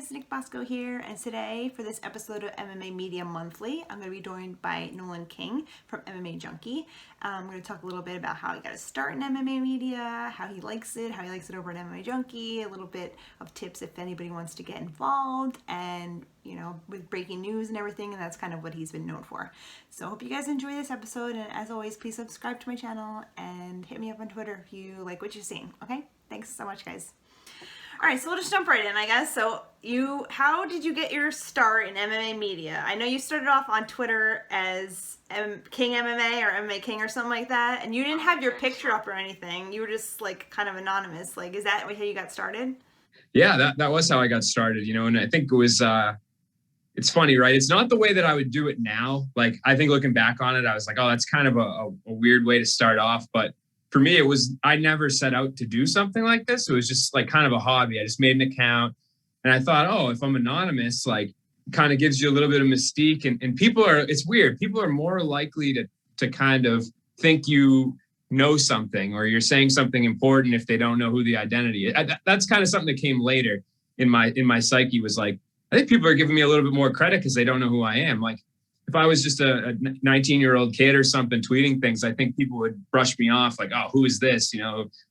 guys, Nick Bosco here, and today for this episode of MMA Media Monthly, I'm going to be joined by Nolan King from MMA Junkie. I'm going to talk a little bit about how he got to start in MMA media, how he likes it over at MMA Junkie, a little bit of tips if anybody wants to get involved, and with breaking news and everything, and that's kind of what he's been known for. So I hope you guys enjoy this episode, and as always, please subscribe to my channel and hit me up on Twitter if you like what you're seeing. Okay? Thanks so much, guys. All right, so we'll just jump right in, I guess. So how did you get your start in MMA media? I know you started off on Twitter as King MMA or MMA King or something like that, and you didn't have your picture up or anything. You were just like kind of anonymous. Like, is that how you got started? Yeah, that was how I got started, and I think it was, it's funny, right? It's not the way that I would do it now. Like, I think looking back on it, I was like, oh, that's kind of a weird way to start off. But for me, I never set out to do something like this. It was just like kind of a hobby. I just made an account and I thought, oh, if I'm anonymous, like kind of gives you a little bit of mystique and it's weird. People are more likely to kind of think you know something or you're saying something important if they don't know who the identity is. That's kind of something that came later in my psyche was like, I think people are giving me a little bit more credit because they don't know who I am. Like, if I was just a 19-year-old kid or something tweeting things, I think people would brush me off like, oh, who is this?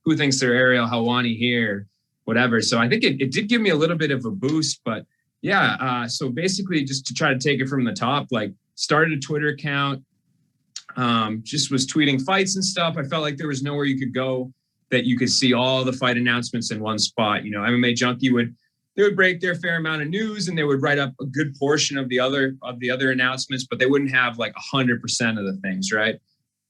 Who thinks they're Ariel Helwani here? Whatever. So I think it did give me a little bit of a boost. But yeah, so basically just to try to take it from the top, like started a Twitter account, just was tweeting fights and stuff. I felt like there was nowhere you could go that you could see all the fight announcements in one spot. MMA Junkie would break their fair amount of news and they would write up a good portion of the other announcements, but they wouldn't have like 100% of the things, right?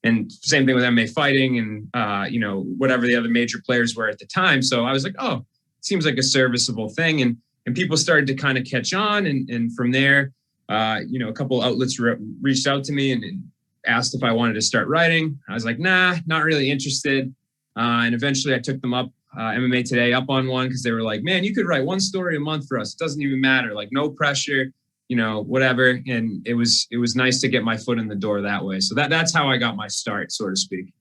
And same thing with MMA fighting and whatever the other major players were at the time. So I was like, oh, it seems like a serviceable thing. And people started to kind of catch on. And from there, a couple outlets reached out to me and asked if I wanted to start writing. I was like, nah, not really interested. And eventually I took them up. MMA Today up on one because they were like, man, you could write one story a month for us. It doesn't even matter. Like no pressure, whatever. And it was nice to get my foot in the door that way. So that's how I got my start, so to speak.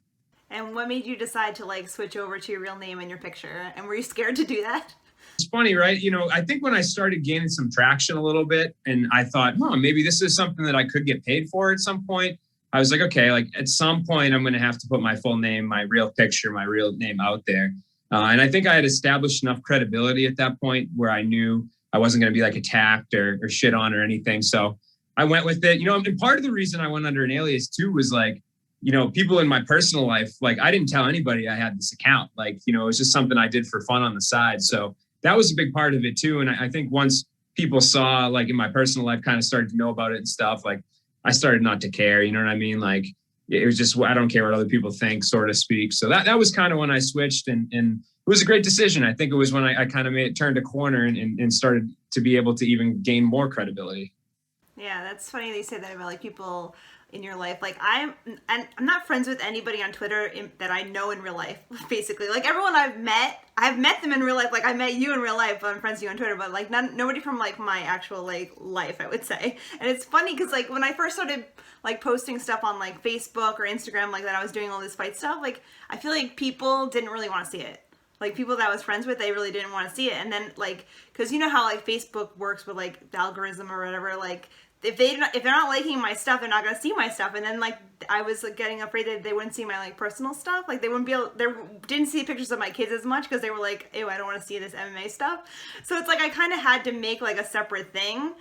And what made you decide to like switch over to your real name and your picture? And were you scared to do that? It's funny, right? I think when I started gaining some traction a little bit and I thought, maybe this is something that I could get paid for at some point. I was like, okay, like at some point I'm going to have to put my full name, my real picture, my real name out there. And I think I had established enough credibility at that point where I knew I wasn't going to be like attacked or shit on or anything. So I went with it, and part of the reason I went under an alias too was like, people in my personal life, like I didn't tell anybody I had this account. Like, it was just something I did for fun on the side. So that was a big part of it too. And I think once people saw like in my personal life kind of started to know about it and stuff, like I started not to care, you know what I mean? Like, it was just, I don't care what other people think, so to speak. So that was kind of when I switched and it was a great decision. I think it was when I kind of turned a corner and started to be able to even gain more credibility. Yeah, that's funny that you say that about like people in your life. Like I'm not friends with anybody on Twitter that I know in real life, basically. Like everyone I've met them in real life. Like I met you in real life, but I'm friends with you on Twitter, but like nobody from like my actual like life, I would say. And it's funny because like when I first started like posting stuff on like Facebook or Instagram like that, I was doing all this fight stuff, like I feel like people didn't really want to see it. Like people that I was friends with, they really didn't want to see it. And then like, cause you know how like Facebook works with like the algorithm or whatever, like if they're not liking my stuff, they're not going to see my stuff. And then like, I was like getting afraid that they wouldn't see my like personal stuff. Like they didn't see pictures of my kids as much because they were like, ew, I don't want to see this MMA stuff. So it's like, I kind of had to make like a separate thing.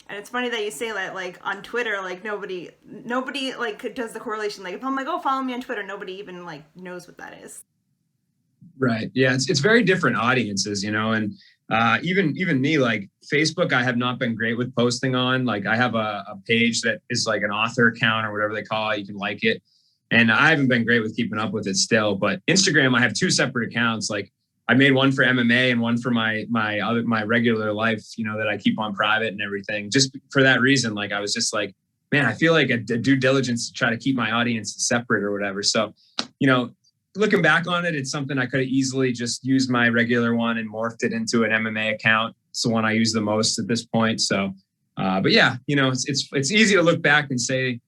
And it's funny that you say that like on Twitter, like nobody like does the correlation. Like if I'm like, oh, follow me on Twitter, nobody even like knows what that is. Right. Yeah. It's very different audiences, and even me, like Facebook, I have not been great with posting on. Like I have a page that is like an author account or whatever they call it. You can like it. And I haven't been great with keeping up with it still. But Instagram, I have two separate accounts. Like I made one for MMA and one for my regular life, that I keep on private and everything. Just for that reason, like I was just like, man, I feel like a due diligence to try to keep my audience separate or whatever. So, looking back on it, it's something I could have easily just used my regular one and morphed it into an MMA account. It's the one I use the most at this point. So, but yeah, it's easy to look back and say,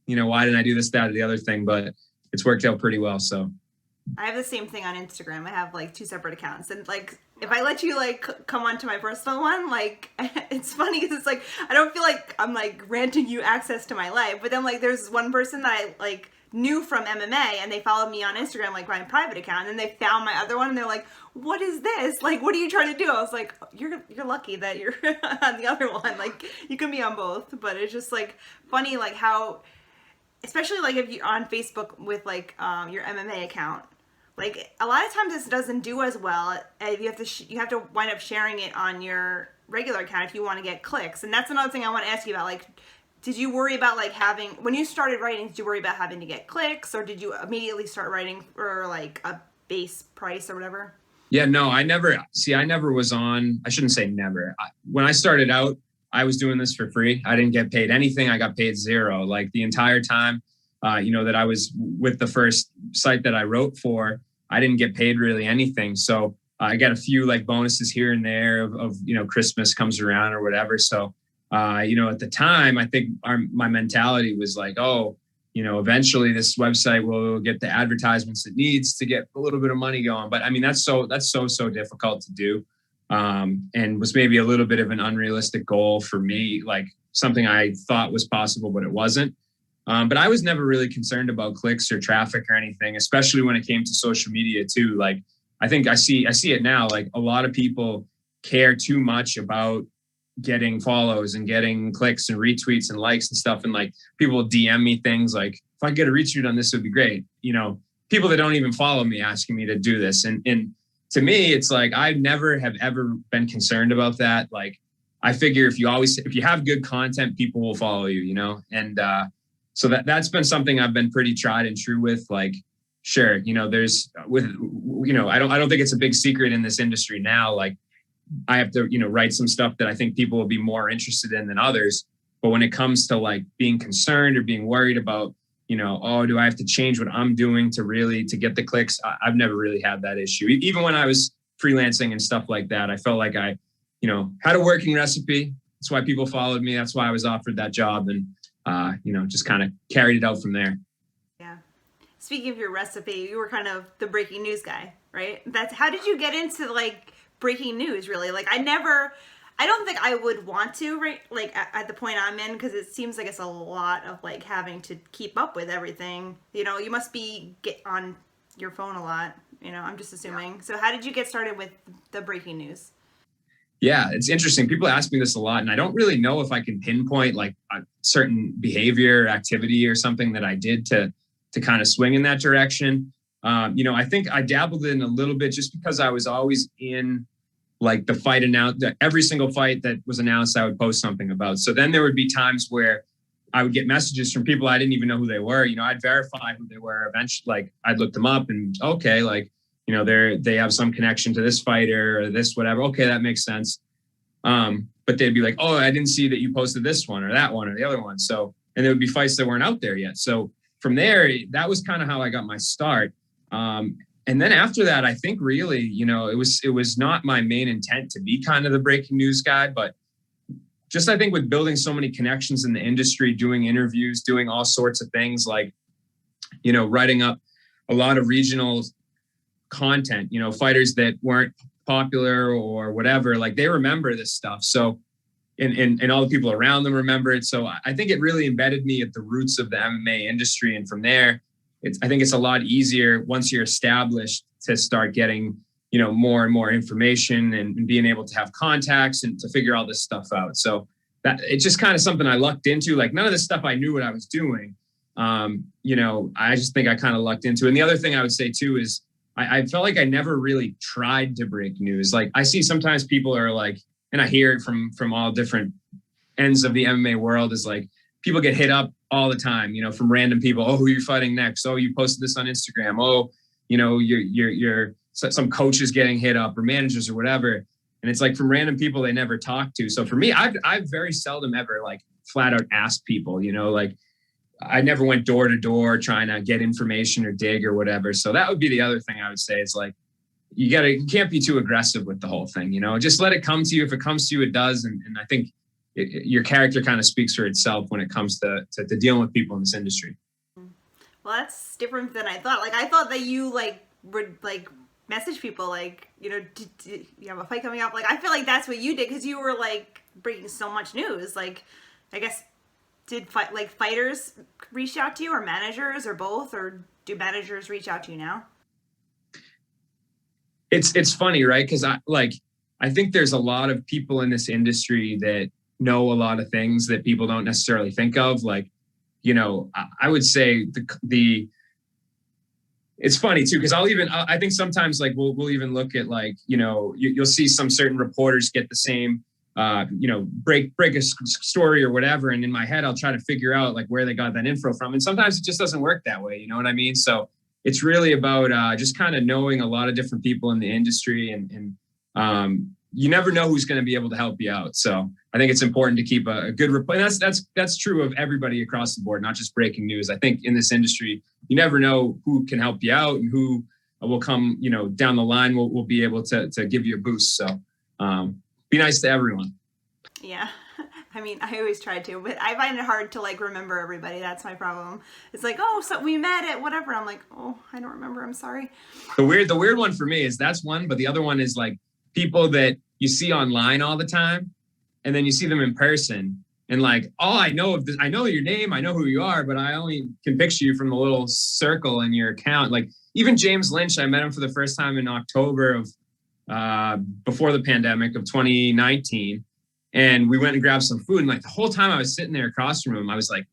why didn't I do this, that, or the other thing? But it's worked out pretty well. So I have the same thing on Instagram. I have like two separate accounts, and like if I let you like come onto my personal one, like it's funny because it's like I don't feel like I'm like granting you access to my life, but then like there's one person that I like knew from MMA and they followed me on Instagram, like my private account, and then they found my other one and they're like, what is this? Like, what are you trying to do? I was like, you're lucky that you're on the other one. Like, you can be on both, but it's just like funny, like how, especially like if you're on Facebook with like your MMA account, like a lot of times this doesn't do as well. You have to you have to wind up sharing it on your regular account if you want to get clicks. And that's another thing I want to ask you about. Like, did you worry about like having, when you started writing, did you worry about having to get clicks, or did you immediately start writing for like a base price or whatever? Yeah, no, I never was on, I shouldn't say never. When I started out, I was doing this for free. I didn't get paid anything. I got paid zero. Like the entire time, that I was with the first site that I wrote for, I didn't get paid really anything. So I got a few like bonuses here and there of Christmas comes around or whatever. So, at the time, I think my mentality was like, oh, eventually this website will get the advertisements it needs to get a little bit of money going. But I mean, that's so difficult to do. And was maybe a little bit of an unrealistic goal for me, like something I thought was possible, but it wasn't. But I was never really concerned about clicks or traffic or anything, especially when it came to social media too. Like, I think I see it now, like a lot of people care too much about getting follows and getting clicks and retweets and likes and stuff. And like people DM me things like, if I get a retweet on this, it would be great. People that don't even follow me asking me to do this. And to me, it's like, I never have ever been concerned about that. Like, I figure if you have good content, people will follow you, and so that's been something I've been pretty tried and true with. Like, sure, there's I don't think it's a big secret in this industry now. Like, I have to, write some stuff that I think people will be more interested in than others. But when it comes to like being concerned or being worried about, oh, do I have to change what I'm doing to get the clicks? I've never really had that issue. Even when I was freelancing and stuff like that, I felt like I, had a working recipe. That's why people followed me. That's why I was offered that job, and, just kind of carried it out from there. Yeah. Speaking of your recipe, you were kind of the breaking news guy, right? How did you get into like breaking news, really? Like, I don't think I would want to, right? Like at the point I'm in, because it seems like it's a lot of like having to keep up with everything. You must get on your phone a lot. I'm just assuming. So how did you get started with the breaking news? Yeah, it's interesting. People ask me this a lot, and I don't really know if I can pinpoint like a certain behavior, activity, or something that I did to kind of swing in that direction. I think I dabbled in a little bit just because I was always in like the fight every single fight that was announced, I would post something about. So then there would be times where I would get messages from people I didn't even know who they were. I'd verify who they were eventually. Like, I'd look them up and okay, like, they have some connection to this fighter or this, whatever. Okay, that makes sense. But they'd be like, oh, I didn't see that you posted this one or that one or the other one. So, and there would be fights that weren't out there yet. So from there, that was kind of how I got my start. And then after that, I think really, it was not my main intent to be kind of the breaking news guy, but just, I think with building so many connections in the industry, doing interviews, doing all sorts of things like, writing up a lot of regional content, fighters that weren't popular or whatever, like they remember this stuff. So, and all the people around them remember it. So I think it really embedded me at the roots of the MMA industry. And from there, I think it's a lot easier once you're established to start getting, more and more information and being able to have contacts and to figure all this stuff out. So that it's just kind of something I lucked into. Like, none of this stuff I knew what I was doing. I just think I kind of lucked into it. And the other thing I would say too is I felt like I never really tried to break news. Like, I see sometimes people are like, and I hear it from all different ends of the MMA world, is like people get hit up all the time, from random people. Oh, who are you fighting next? Oh, you posted this on Instagram. Oh, you're some coaches getting hit up or managers or whatever. And it's like from random people they never talk to. So for me, I've very seldom ever like flat out asked people, like I never went door to door trying to get information or dig or whatever. So that would be the other thing I would say is like, you can't be too aggressive with the whole thing, just let it come to you. If it comes to you, it does. And I think your character kind of speaks for itself when it comes to dealing with people in this industry. Well, that's different than I thought. Like, I thought that you like were like message people like, do you have a fight coming up? Like, I feel like that's what you did because you were like breaking so much news. Like, I guess did fighters reach out to you, or managers, or both, or do managers reach out to you now? It's funny, right? Because I think there's a lot of people in this industry that know a lot of things that people don't necessarily think of. Like, I would say the it's funny too, because I think sometimes like we'll even look at like, you'll see some certain reporters get the same, break a story or whatever. And in my head, I'll try to figure out like where they got that info from. And sometimes it just doesn't work that way. You know what I mean? So it's really about just kind of knowing a lot of different people in the industry, and you never know who's going to be able to help you out. So I think it's important to keep a good report. That's true of everybody across the board, not just breaking news. I think in this industry, you never know who can help you out and who will come, down the line will be able to give you a boost. So be nice to everyone. Yeah. I mean, I always try to, but I find it hard to like remember everybody. That's my problem. It's like, oh, so we met at whatever. I'm like, oh, I don't remember. I'm sorry. The weird one for me is that's one, but the other one is like people that you see online all the time, and then you see them in person, and like, oh, I know your name, I know who you are, but I only can picture you from the little circle in your account. Like even James Lynch, I met him for the first time in October of before the pandemic of 2019. And we went and grabbed some food. And like the whole time I was sitting there across from him, I was like,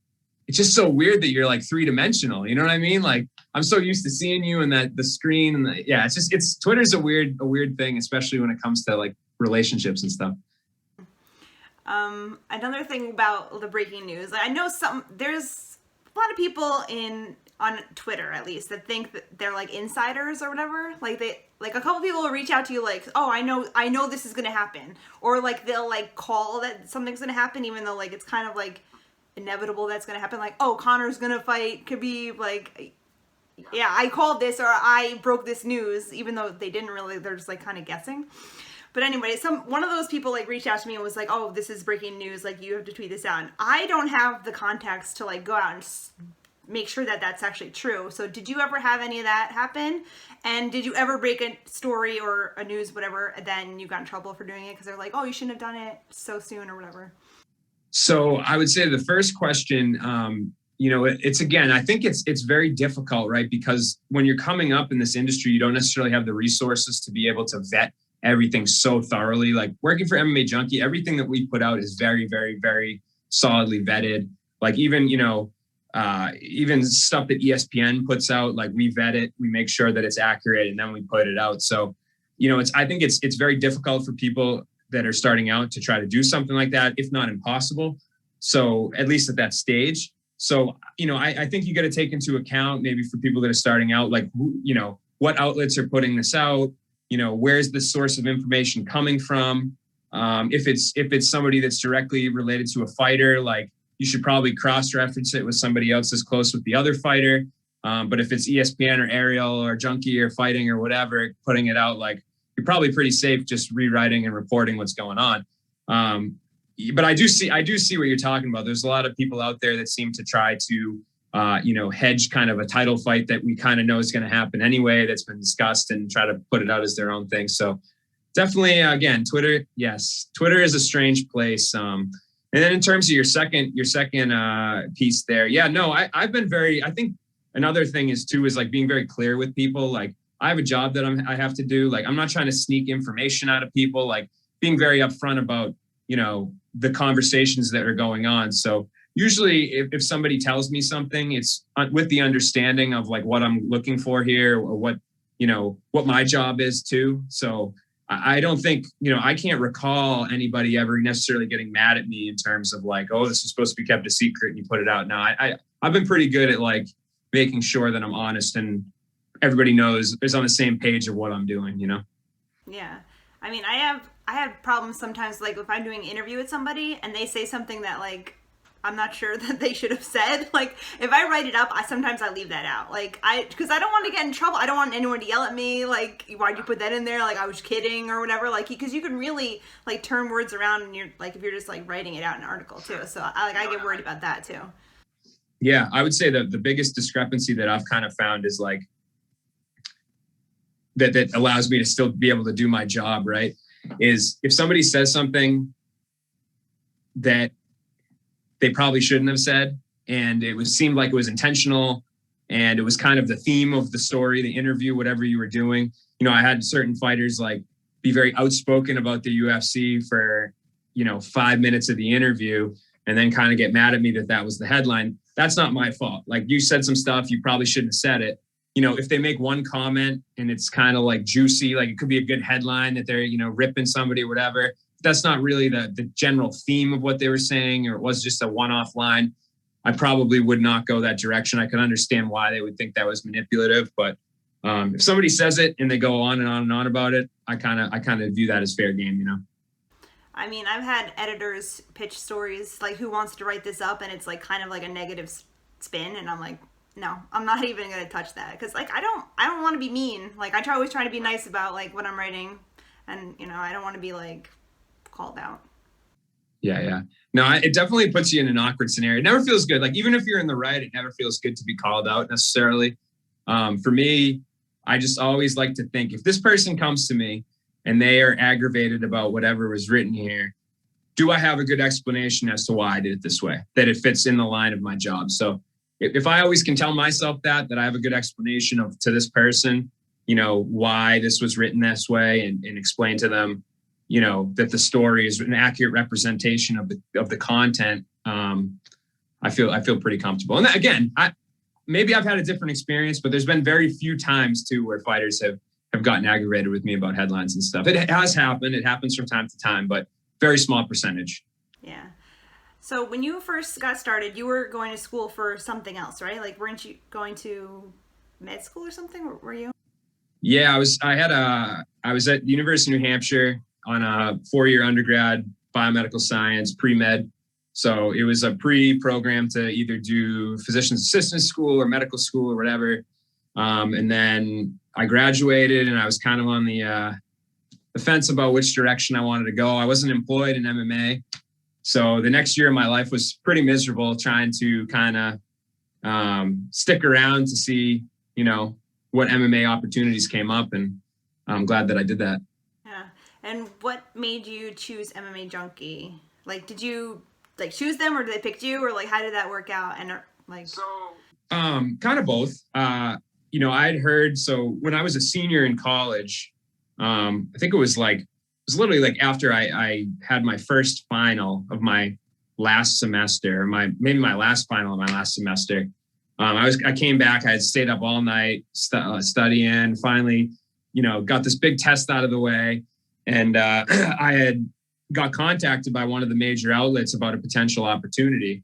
it's just so weird that you're like 3-dimensional. You know what I mean? Like I'm so used to seeing you and the screen and it's Twitter's a weird thing, especially when it comes to like relationships and stuff. Another thing about the breaking news, I know there's a lot of people on Twitter at least that think that they're like insiders or whatever. Like a couple people will reach out to you like, oh, I know this is gonna happen, or like they'll like call that something's gonna happen even though like it's kind of like inevitable that's gonna happen. Like, oh, Connor's gonna fight. Could be like, yeah, I called this or I broke this news, even though they didn't really. They're just like kind of guessing. But anyway, one of those people like reached out to me and was like, oh, this is breaking news. Like you have to tweet this out. And I don't have the contacts to like go out and make sure that that's actually true. So did you ever have any of that happen? And did you ever break a story or a news, whatever, and then you got in trouble for doing it because they're like, oh, you shouldn't have done it so soon or whatever? So I would say the first question, it's again, I think it's very difficult, right? Because when you're coming up in this industry, you don't necessarily have the resources to be able to vet everything so thoroughly. Like working for MMA Junkie, everything that we put out is very, very, very solidly vetted. Like even stuff that ESPN puts out, like we vet it, we make sure that it's accurate, and then we put it out. So, I think it's very difficult for people that are starting out to try to do something like that, if not impossible. So at least at that stage. So, I think you got to take into account maybe for people that are starting out, like, what outlets are putting this out, where's the source of information coming from? If it's somebody that's directly related to a fighter, like you should probably cross-reference it with somebody else that's close with the other fighter. But if it's ESPN or Ariel or Junkie or Fighting or whatever, putting it out, like you're probably pretty safe just rewriting and reporting what's going on. But I do see what you're talking about. There's a lot of people out there that seem to try to, hedge kind of a title fight that we kind of know is going to happen anyway, that's been discussed, and try to put it out as their own thing. So definitely, again, Twitter, yes, Twitter is a strange place. And then in terms of your second piece there, yeah, no, I've been I think another thing is like being very clear with people. Like I have a job that I have to do. Like I'm not trying to sneak information out of people, like being very upfront about, the conversations that are going on. So usually if somebody tells me something, it's with the understanding of like what I'm looking for here, or what my job is too. So I don't think, I can't recall anybody ever necessarily getting mad at me in terms of like, oh, this is supposed to be kept a secret and you put it out. No, I've been pretty good at like making sure that I'm honest and everybody is on the same page of what I'm doing, Yeah. I mean, I have problems sometimes, like if I'm doing an interview with somebody and they say something that like I'm not sure that they should have said. Like if I write it up, sometimes I leave that out. Like because I don't want to get in trouble. I don't want anyone to yell at me like, why'd you put that in there? Like I was kidding or whatever. Like because you can really like turn words around, and you're like if you're just like writing it out in an article too. So I get worried about that too. Yeah, I would say that the biggest discrepancy that I've kind of found is like that allows me to still be able to do my job, right, is if somebody says something that they probably shouldn't have said, and seemed like it was intentional, and it was kind of the theme of the story, the interview, whatever you were doing. I had certain fighters like be very outspoken about the UFC for 5 minutes of the interview, and then kind of get mad at me that was the headline. That's not my fault. Like, you said some stuff you probably shouldn't have said it. If they make one comment and it's kind of like juicy, like it could be a good headline that they're ripping somebody or whatever, that's not really the general theme of what they were saying, or it was just a one-off line, I probably would not go that direction. I can understand why they would think that was manipulative, but if somebody says it and they go on and on and on about it, I kind of view that as fair game, I mean, I've had editors pitch stories like, who wants to write this up, and it's like kind of like a negative spin, and I'm like, no, I'm not even going to touch that, because like I don't want to be mean. Like, I always try to be nice about like what I'm writing, and I don't want to be like called out. Yeah. No, it definitely puts you in an awkward scenario. It never feels good. Like, even if you're in the right, it never feels good to be called out necessarily. For me, I just always like to think, if this person comes to me and they are aggravated about whatever was written here, do I have a good explanation as to why I did it this way, that it fits in the line of my job? So if I always can tell myself that I have a good explanation to this person, why this was written this way, and explain to them, that the story is an accurate representation of the content, I feel pretty comfortable. And again, maybe I've had a different experience, but there's been very few times too where fighters have gotten aggravated with me about headlines and stuff. It has happened. It happens from time to time, but very small percentage. Yeah. So when you first got started, you were going to school for something else, right? Like, weren't you going to med school or something? Were you? Yeah, I was at the University of New Hampshire on a 4-year undergrad biomedical science pre-med. So it was a pre-program to either do physician's assistant school or medical school or whatever. And then I graduated, and I was kind of on the fence about which direction I wanted to go. I wasn't employed in MMA. So the next year of my life was pretty miserable, trying to kind of stick around to see, what MMA opportunities came up. And I'm glad that I did that. Yeah. And what made you choose MMA Junkie? Like, did you like choose them, or did they pick you, or like how did that work out? And like, kind of both. I'd heard, so when I was a senior in college, I think it was literally like after I had my first final of my last semester, maybe my last final of my last semester. I came back, I had stayed up all night studying, finally, got this big test out of the way. And I had got contacted by one of the major outlets about a potential opportunity.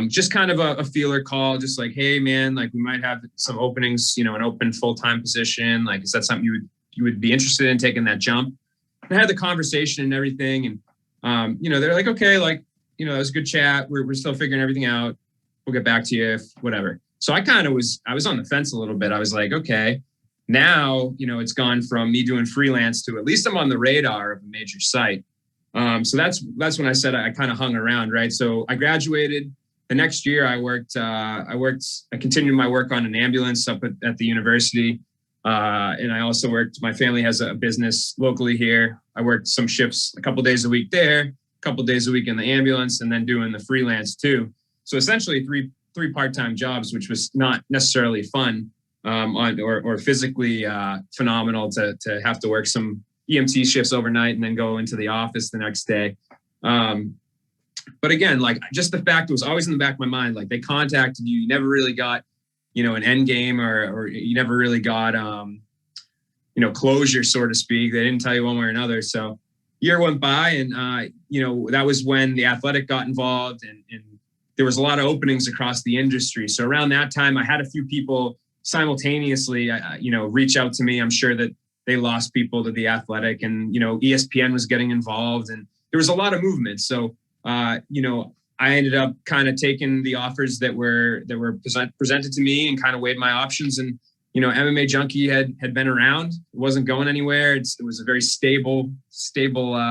Just kind of a feeler call, just like, hey man, like we might have some openings, an open full-time position. Like, is that something you would be interested in, taking that jump? And I had the conversation and everything. And, they're like, okay, like, it was a good chat. We're still figuring everything out. We'll get back to you if whatever. So I was on the fence a little bit. I was like, okay, now, it's gone from me doing freelance to at least I'm on the radar of a major site. So that's when I said I kind of hung around, right? So I graduated. The next year I continued my work on an ambulance up at the university. And I also my family has a business locally here. I worked some shifts a couple days a week there, a couple days a week in the ambulance, and then doing the freelance too. So essentially three part-time jobs, which was not necessarily fun or physically phenomenal to have to work some EMT shifts overnight and then go into the office the next day. But again, like, just the fact, it was always in the back of my mind, like, they contacted you, you never really got, an end game, or you never really got, closure, so to speak. They didn't tell you one way or another. So year went by, and, that was when The Athletic got involved, and there was a lot of openings across the industry. So around that time, I had a few people simultaneously, reach out to me. I'm sure that they lost people to The Athletic, and, ESPN was getting involved, and there was a lot of movement. So, I ended up kind of taking the offers that were presented to me and kind of weighed my options. And, MMA Junkie had been around. It wasn't going anywhere. It was a very stable position.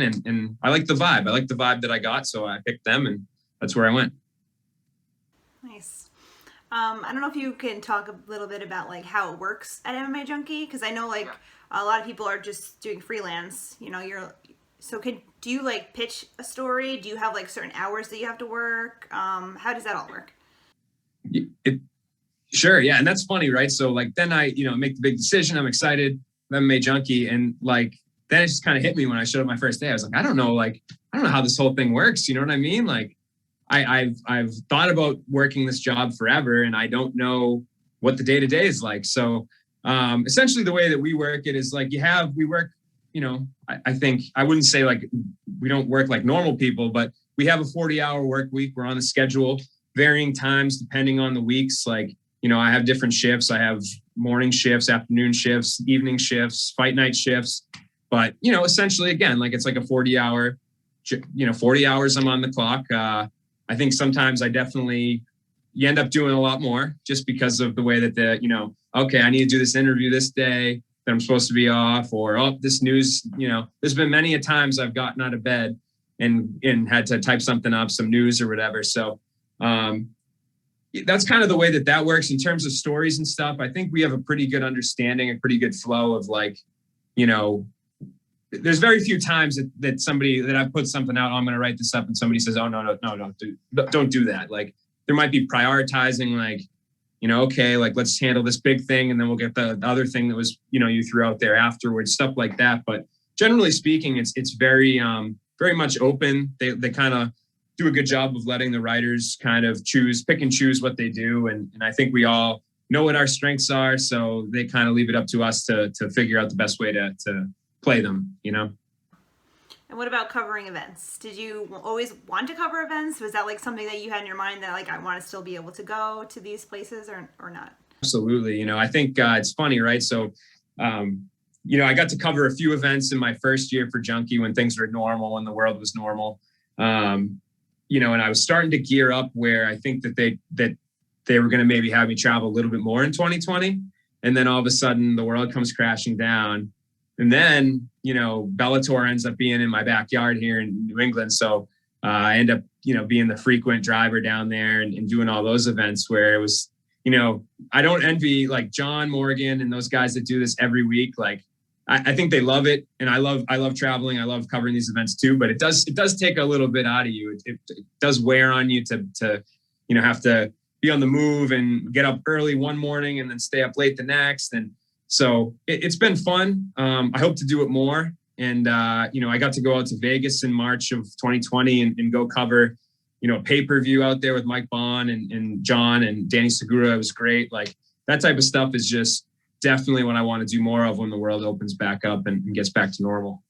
And I liked the vibe. I liked the vibe that I got. So I picked them, and that's where I went. Nice. I don't know if you can talk a little bit about like how it works at MMA Junkie, because I know like a lot of people are just doing freelance. You know, do you like pitch a story? Do you have like certain hours that you have to work? How does that all work? It, sure, yeah, and that's funny, right? So like then I make the big decision. I'm excited. MMA Junkie, and like then it just kind of hit me when I showed up my first day. I was like, I don't know how this whole thing works. You know what I mean? Like I've thought about working this job forever, and I don't know what the day to day is like. So essentially, the way that we work it is like we work. I think I wouldn't say like we don't work like normal people, but we have a 40-hour work week. We're on a schedule, varying times depending on the weeks. Like I have different shifts. I have morning shifts, afternoon shifts, evening shifts, fight night shifts. But essentially, again, like it's like a 40-hour. 40 hours I'm on the clock. I think sometimes you end up doing a lot more just because of the way that okay, I need to do this interview this day that I'm supposed to be off, or, this news, there's been many a times I've gotten out of bed and had to type something up, some news or whatever. So that's kind of the way that works in terms of stories and stuff. I think we have a pretty good understanding, a pretty good flow of like, there's very few times that I've put something out, I'm going to write this up, and somebody says, oh, no, don't do that. Like there might be prioritizing, like, okay, like let's handle this big thing, and then we'll get the other thing that was, you threw out there afterwards, stuff like that. But generally speaking, it's very, very much open. They kind of do a good job of letting the writers kind of pick and choose what they do. And I think we all know what our strengths are. So they kind of leave it up to us to figure out the best way to play them, And what about covering events? Did you always want to cover events? Was that like something that you had in your mind that like I want to still be able to go to these places or not? Absolutely. I think it's funny, right? So, I got to cover a few events in my first year for Junkie when things were normal, when the world was normal. And I was starting to gear up where I think that they were going to maybe have me travel a little bit more in 2020. And then all of a sudden the world comes crashing down. And then, Bellator ends up being in my backyard here in New England. So I end up, being the frequent driver down there and doing all those events where it was, I don't envy like John Morgan and those guys that do this every week. Like, I think they love it. And I love traveling. I love covering these events too, but it does take a little bit out of you. It does wear on you to have to be on the move and get up early one morning and then stay up late the next. And so it's been fun. I hope to do it more. And, I got to go out to Vegas in March of 2020 and go cover, a pay-per-view out there with Mike Bond and John and Danny Segura. It was great. Like that type of stuff is just definitely what I want to do more of when the world opens back up and gets back to normal.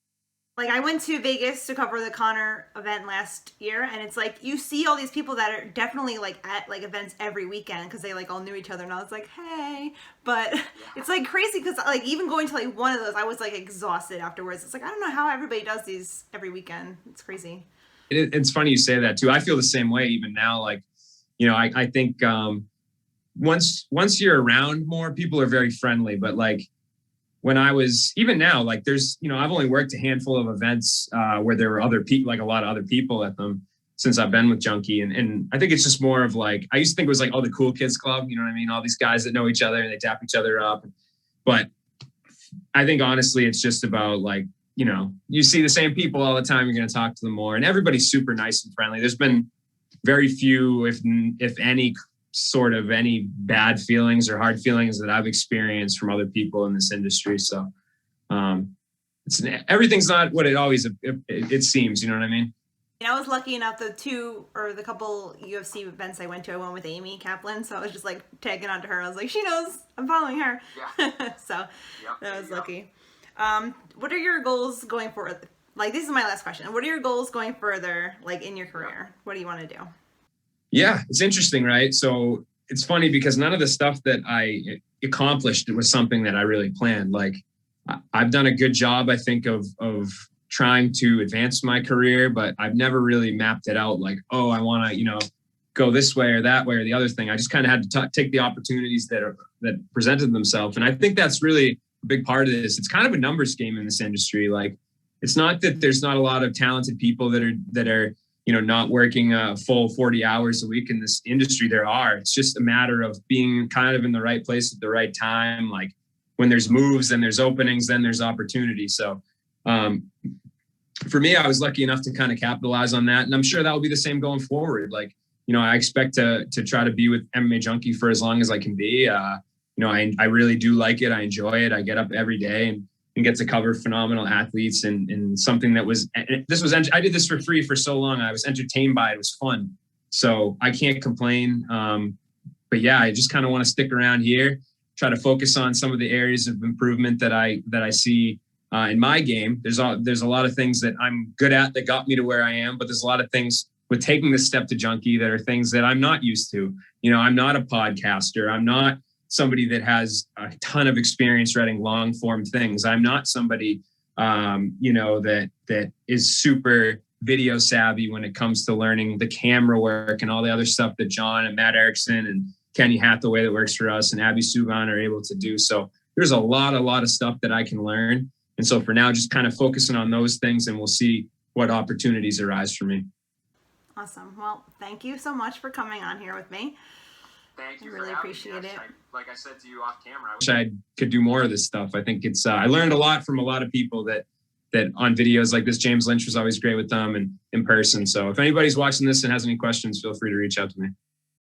Like I went to Vegas to cover the Conor event last year, and it's like you see all these people that are definitely like at like events every weekend because they like all knew each other, and I was like, hey, but it's like crazy because like even going to like one of those, I was like exhausted afterwards. It's like I don't know how everybody does these every weekend. It's crazy. It's funny you say that too. I feel the same way even now. Like, I think once you're around more, people are very friendly, but like. When I was, even now, like there's, I've only worked a handful of events where there were other people, like a lot of other people at them since I've been with Junkie. And I think it's just more of like, I used to think it was like, oh, the cool kids club, you know what I mean? All these guys that know each other and they tap each other up. But I think honestly, it's just about like, you see the same people all the time. You're going to talk to them more, and everybody's super nice and friendly. There's been very few, if any, sort of any bad feelings or hard feelings that I've experienced from other people in this industry. So everything's not what it seems, you know what I mean? And I was lucky enough, the couple UFC events I went to, I went with Amy Kaplan. So I was just like tagging onto her. I was like, she knows I'm following her. Yeah. So that was lucky. What are your goals going forward? Like, this is my last question. What are your goals going further, like in your career? What do you want to do? Yeah, it's interesting, right? So it's funny because none of the stuff that I accomplished was something that I really planned. Like I've done a good job, I think, of trying to advance my career, but I've never really mapped it out like, oh, I want to, go this way or that way or the other thing. I just kind of had to take the opportunities that presented themselves. And I think that's really a big part of this. It's kind of a numbers game in this industry. Like it's not that there's not a lot of talented people that are not working a full 40 hours a week in this industry. There are. It's just a matter of being kind of in the right place at the right time. Like when there's moves, then there's openings, then there's opportunity. So for me, I was lucky enough to kind of capitalize on that. And I'm sure that will be the same going forward. Like, I expect to try to be with MMA Junkie for as long as I can be. I really do like it. I enjoy it. I get up every day and get to cover phenomenal athletes and something that was, I did this for free for so long. I was entertained by it. It was fun. So I can't complain. But yeah, I just kind of want to stick around here, try to focus on some of the areas of improvement that I see in my game. There's a lot of things that I'm good at that got me to where I am, but there's a lot of things with taking this step to Junkie that are things that I'm not used to. I'm not a podcaster. I'm not somebody that has a ton of experience writing long form things. I'm not somebody, that is super video savvy when it comes to learning the camera work and all the other stuff that John and Matt Erickson and Kenny Hathaway that works for us and Abby Sugan are able to do. So there's a lot of stuff that I can learn. And so for now, just kind of focusing on those things, and we'll see what opportunities arise for me. Awesome. Well, thank you so much for coming on here with me. Thank you. I really appreciate it. Like I said to you off camera, I wish I could do more of this stuff. I think it's, I learned a lot from a lot of people that on videos like this. James Lynch was always great with them and in person. So if anybody's watching this and has any questions, feel free to reach out to me.